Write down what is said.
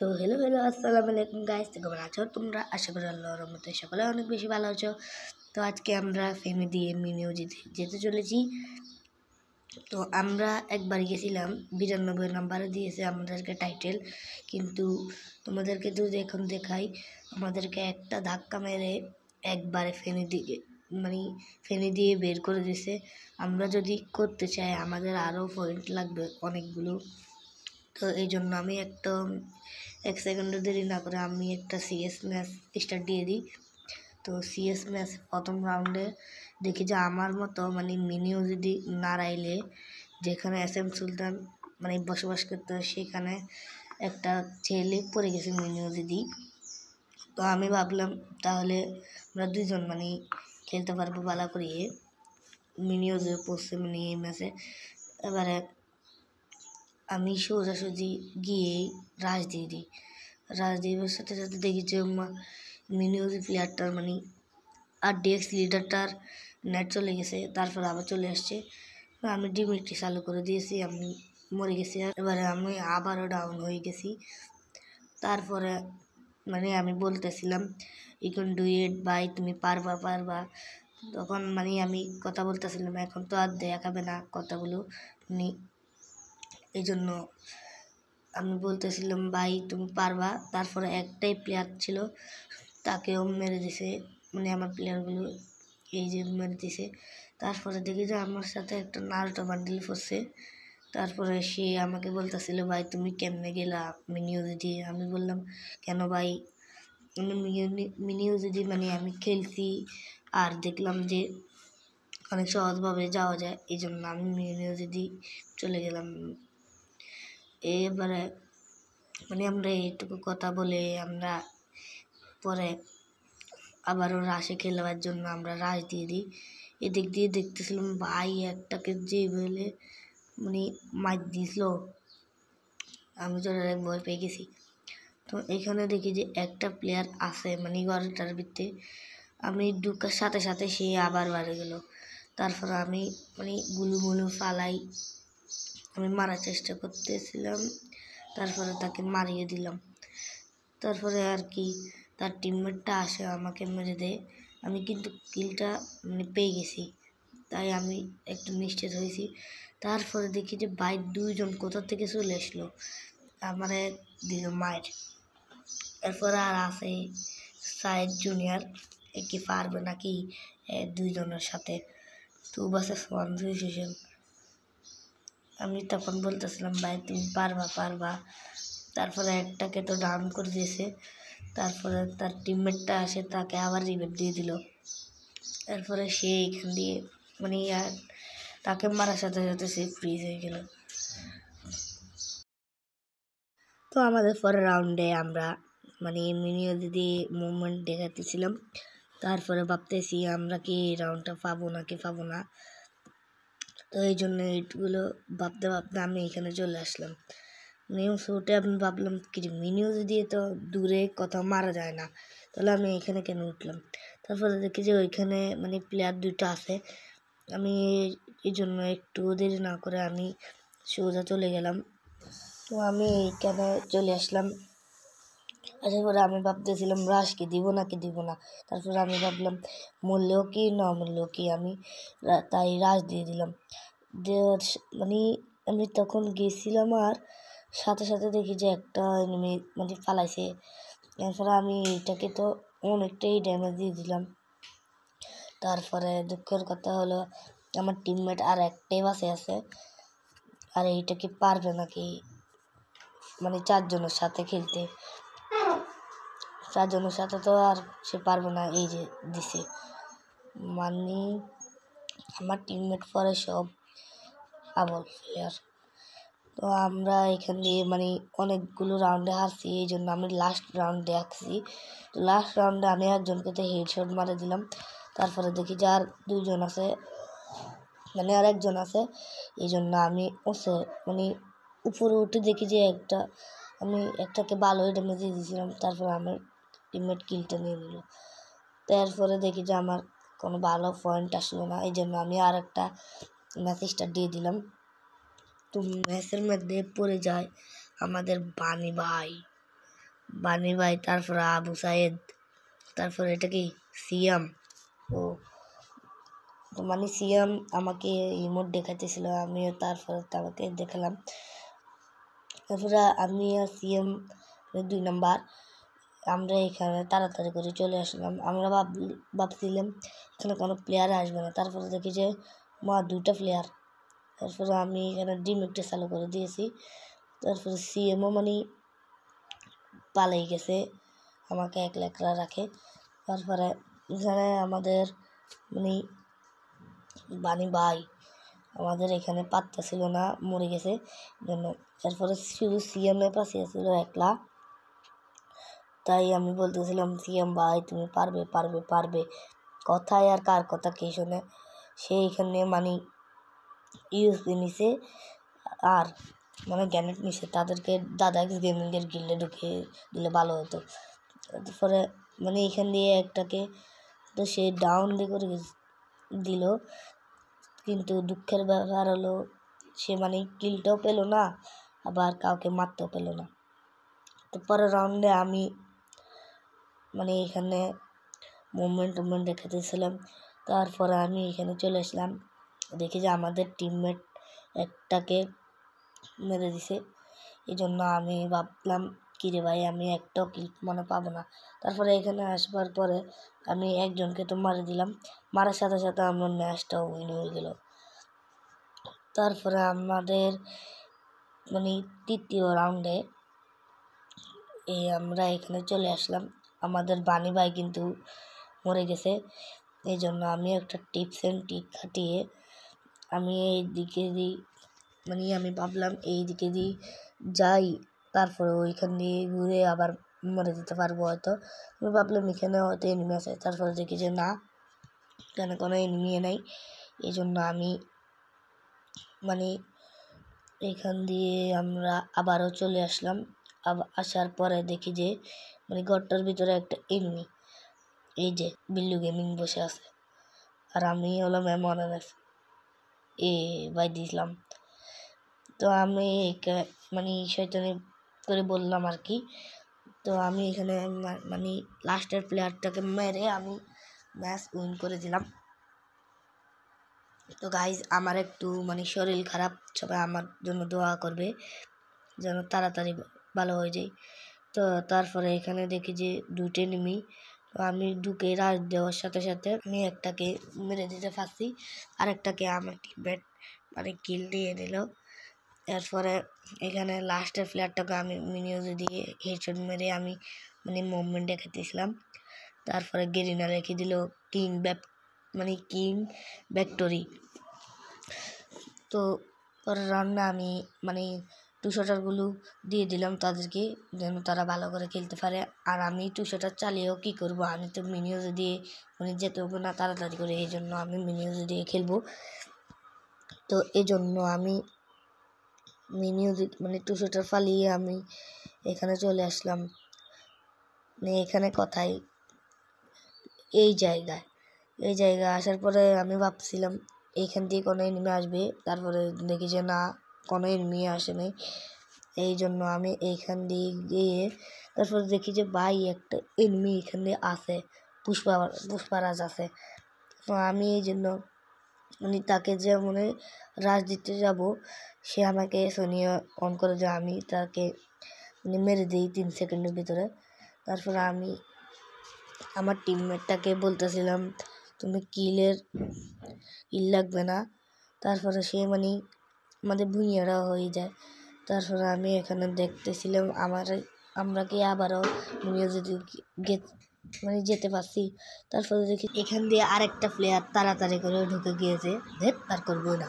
তো হ্যালো আসসালামু আলাইকুম গাইস, তো কেমন আছো তোমরা? আশা করি আল্লাহর রহমতে সকলে অনেক বেশি ভালো আছো। তো আজকে আমরা ফেমি দিয়ে মিনিও যেতে চলেছি। তো আমরা একবার গেছিলাম, 92 নাম্বারে দিয়েছে আমাদেরকে টাইটেল, কিন্তু তোমাদেরকে যদি এখন দেখাই, আমাদেরকে একটা ধাক্কা মেরে একবারে ফেনি দিয়ে বের করে দিয়েছে। আমরা যদি করতে চাই আমাদের আরও পয়েন্ট লাগবে অনেকগুলো। তো এই জন্য আমি এক সেকেন্ডও দেরি না করে আমি একটা সিএস ম্যাচ স্টার্ট দিয়ে দিই। তো সিএস ম্যাচ প্রথম রাউন্ডে দেখি যে আমার মতো মিনিও যদি নাড়াইলে, যেখানে SM সুলতান বসবাস করতে হয়, সেখানে একটা ছেলে পড়ে গেছে মিনিও যদি। তো আমি ভাবলাম তাহলে আমরা দুইজন খেলতে পারবো ভালো করিয়ে। মিনিও যে পড়ছে এই ম্যাচে, এবারে আমি সোজাসুজি গিয়ে রাশ দিয়ে দিই। রাশ দেওয়ার সাথে সাথে দেখি যে মিনিওজি প্লেয়ারটার RDX লিডারটার নেট চলে গেছে, তারপর আবার চলে আসছে। আমি ডিমিট্রি চালু করে দিয়েছি, আমি মরে গেছি। এবারে আমি আবারও ডাউন হয়ে গেছি। তারপরে আমি বলতেছিলাম ইউ ক্যান ডু ইট ভাই, তুমি পারবা। তখন আমি কথা বলতেছিলাম, এখন তো আর দেখাবে না কথাগুলো, এই জন্য আমি বলতেছিলাম ভাই তুমি পারবা। তারপরে একটাই প্লেয়ার ছিল, তাকেও মেরে দিছে, আমার প্লেয়ারগুলো এই যে মেরে দিছে। তারপরে দেখি যে আমার সাথে একটা নারুটো বান্ডিল পড়ছে। তারপরে সে আমাকে বলতেছিল ভাই তুমি কেমনে গেলা মিনিও দিয়ে। আমি বললাম কেন ভাই, আমি মিনিও যদি আমি খেলছি আর দেখলাম যে অনেক সহজভাবে যাওয়া যায়, এই জন্য আমি মিনিও যদি চলে গেলাম। এবারে আমরা এইটুকু কথা বলে আমরা পরে আবারও রাশে খেলবার জন্য আমরা রাশ দিয়ে দিই। এদিক দিয়ে দেখতেছিলাম ভাই একটাকে যে বলে মার দিছিল, আমি তো ভয় পেয়ে গেছি। তো এখানে দেখি যে একটা প্লেয়ার আছে ঘরটার ভিতরে, আমি ঢুকার সাথে সাথে সে আবার বাড়ি গেল। তারপর আমি গুলু ফালাই আমি মারার চেষ্টা করতেছিলাম, তারপরে তাকে মারিয়ে দিলাম। তারপরে আর কি তার টিমমেটটা আসে আমাকে মেরে দেয়। আমি কিন্তু কিলটা পেয়ে গেছি, তাই আমি একটু নিশ্চিত হয়েছি। তারপরে দেখি যে বাইর দুইজন কোথা থেকে চলে আসলো, আমার দিল মায়ের। এরপরে আর আছে সাইড জুনিয়র, কি পারবে নাকি দুইজনের সাথে 2 vs 1 সিচুয়েশন। আমি তখন বলতেছিলাম ভাই তুমি পারবা। তারপরে একটাকে তো ডাউন করে দিয়েছে, তারপরে তার টিমমেটটা আসে, তাকে আবার রিভাইভ দিয়ে দিল। এরপরে সে এখান দিয়ে তাকে মারার সাথে সাথে সে ফ্রিজ হয়ে গেল। তো আমাদের পরের রাউন্ডে আমরা মিনিও দিদি মুভমেন্ট দেখাতেছিলাম। তারপরে ভাবতেছি আমরা কি রাউন্ডটা পাবো না। তো এই জন্য এইগুলো ভাবতে আমি এখানে চলে আসলাম। নিউ শুটে আমি ভাবলাম কি মিনিও দিয়ে তো দূরে কোথাও মারা যায় না, তাহলে আমি এখানে কেন উঠলাম। তারপরে দেখি যে ওইখানে প্লেয়ার দুটো আছে। আমি এই জন্য একটু দেরি না করে আমি সোজা চলে গেলাম। তো আমি এইখানে চলে আসলাম। আসার পরে আমি ভাবতেছিলাম রাশ কি দিব না। তারপরে আমি ভাবলাম মরলেও কি না মরলেও কি, আমি তাই রাশ দিয়ে দিলাম। আমি তখন গেছিলাম আর সাথে সাথে দেখি যে একটা এনিমি ফালাইছে। এরপরে আমি এটাকে তো অনেকটাই ড্যামেজ দিয়ে দিলাম। তারপরে দুঃখের কথা হলো আমার টিমমেট আর একটাই বাসে আছে, আর এইটাকে পারবে নাকি 4 জনের সাথে খেলতে। 4 জনের সাথে তো আর সে পারবে না, এই যে দিছে আমার টিমমেট পরে সব আবল প্লেয়ার। তো আমরা এখান দিয়ে অনেকগুলো রাউন্ডে হারছি, এই জন্য আমি লাস্ট রাউন্ডে আসছি। তো লাস্ট রাউন্ডে আমি একজনকে তো হেডশট মারে দিলাম। তারপরে দেখি যে আর দুইজন আছে, আর একজন আছে, এই জন্য আমি উপরে উঠে দেখি যে আমি একটাকে ভালো ড্যামেজ দিয়ে দিয়েছিলাম। তারপরে আমার টিমমেট কিলটা নিয়ে নিল। তারপরে দেখি যে আমার কোনো ভালো পয়েন্ট আসলো না, এই জন্য আমি আর একটা ম্যাচ স্টার্ট দিয়ে দিলাম। তো ম্যাচের মধ্যে পড়ে যায় আমাদের বানি ভাই। বানি ভাই, তারপরে আবু সাইদ, তারপরে এটা কি সিয়াম। ও তো মানে সিয়াম আমাকে ইমোট দেখাতেছিল, আমিও তারপরে তাকে দেখালাম। তারপরে আমি আর সিএম 2 নাম্বার আমরা এখানে তাড়াতাড়ি করে চলে আসলাম। আমরা ভাবছিলাম এখানে কোনো প্লেয়ার আসবে না, তারপরে দেখি যে 2টা প্লেয়ার। তারপরে আমি এখানে ডিমিটটা চালু করে দিয়েছি। তারপরে সিএমও মানে পালাই গেছে, আমাকে একলা একলা রাখে। তারপরে এখানে আমাদের মানে বানি ভাই আমাদের এখানে পাত্তা ছিল না, মরে গেছে জন্য। তারপরে শুধু সিএমের পাশে ছিল একলা। তাই আমি বলতেছিলাম সিএম ভাই তুমি পারবে পারবে পারবে, কথায় আর কার কথা কে শোনে। সে এখানে মানে ইউএসপি নিছে আর মানে গ্যানেট নিছে, তাদেরকে দাদা গেমিংয়ের গিল্ডে ঢুকিয়ে দিলে ভালো হতো। তারপরে মানে এখান দিয়ে একটাকে তো সে ডাউন দিয়ে করে দিল, কিন্তু দুঃখের ব্যাপার হলো সে মানে কিলটাও পেল না, আবার কাউকে মারতেও পেল না। তো পরের রাউন্ডে আমি মানে এখানে মুভমেন্ট দেখাতেছিলাম। তারপরে আমি এখানে চলে আসলাম, দেখি যে আমাদের টিমমেট একটাকে মেরে দিছে। এই জন্য আমি ভাবলাম কিরে ভাই আমি একটাও কিল মনে পাবো না। তারপরে এখানে আসবার পরে আমি একজনকে তো মারে দিলাম, মারার সাথে সাথে আমার ম্যাচটাও উইন হয়ে গেল। তারপরে আমাদের মানে 3য় রাউন্ডে আমরা এখানে চলে আসলাম। আমাদের বানি ভাই কিন্তু মরে গেছে। এই জন্য আমি একটা টিপস অ্যান্ড ট্রিক খাটিয়ে আমি এই দিকে দিই মানে আমি ভাবলাম এই দিকে দিই যাই, তারপরে ওইখান দিয়ে ঘুরে আবার মরে যেতে পারবো হয়তো। আমি ভাবলাম এখানে হয়তো এনিমি আছে, তারপরে দেখি যে না, এখানে কোনো এনিমি নেই। এই জন্য আমি মানে এখান দিয়ে আমরা আবারও চলে আসলাম। আসার পরে দেখি যে মানে ঘরটার ভিতরে একটা এনিমি, এই যে বিল্লু গেমিং বসে আছে, আর আমি হলাম MNF ভাই দিলাম। তো আমি মানে শয়তানি করে বললাম আর কি। তো আমি এখানে মানে লাস্টের প্লেয়ারটাকে মেরে আমি ম্যাচ উইন করে দিলাম। তো গাইজ আমার একটু মানে শরীর খারাপ, সবাই আমার জন্য দোয়া করবে যেন তাড়াতাড়ি ভালো হয়ে যায়। তো তারপরে এখানে দেখি যে 2টা এনিমি, তো আমি ঢুকে রাশ দেওয়ার সাথে সাথে আমি একটাকে মেরে দিতে পারছি, আরেকটাকে আমার টিমমেট মানে কিল দিয়ে নিল। এরপরে এখানে লাস্টের প্লেয়ারটাকে আমি মিনিউজে দিয়ে হেডশট মেরে আমি মানে মুভমেন্ট দেখাতেছিলাম। তারপরে গেরিনা রেখে দিল কিং ভ্যাক্টরি। তো পরের রাউন্ডে আমি মানে 2 শটারগুলো দিয়ে দিলাম তাদেরকে যেন তারা ভালো করে খেলতে পারে। আর আমি 2 শটার চালিয়েও কী করবো, আমি তো মিনিউজে দিয়ে মানে যেতে হবে না তাড়াতাড়ি করে, এই জন্য আমি মিনিউজে দিয়ে খেলবো। তো এই জন্য আমি মিনিউজে মানে 2 শটার ফালিয়ে আমি এখানে চলে আসলাম। মানে এখানে কথাই এই জায়গায় আসার পরে আমি ভাবছিলাম এইখান দিয়ে কোনো এনিমি আসবে, তারপরে দেখি যে না, কোনো এনিমি আসে নাই। এই জন্য আমি এইখান দিয়ে গিয়ে তারপরে দেখি যে ভাই একটা এনিমি এখান দিয়ে আছে, পুষ্পারাজ আছে। তো আমি এই জন্য মানে তাকে যে মানে রাজ দিতে যাব, সে আমাকে সোনিয়া অন করে যে আমি তাকে মানে মেরে দিই 3 সেকেন্ডের ভিতরে। তারপরে আমি আমার টিমমেটটাকে বলতেছিলাম তুমি কিল লাগবে না, তারপরে সে মানে আমাদের ভুঁইয়ারা হয়ে যায়। তারপরে আমি এখানে দেখতেছিলাম আমরা কি আবারও যদি মানে যেতে পারছি। তারপরে দেখি এখান দিয়ে আরেকটা প্লেয়ার তাড়াতাড়ি করে ঢুকে গিয়েছে, তার করবো না।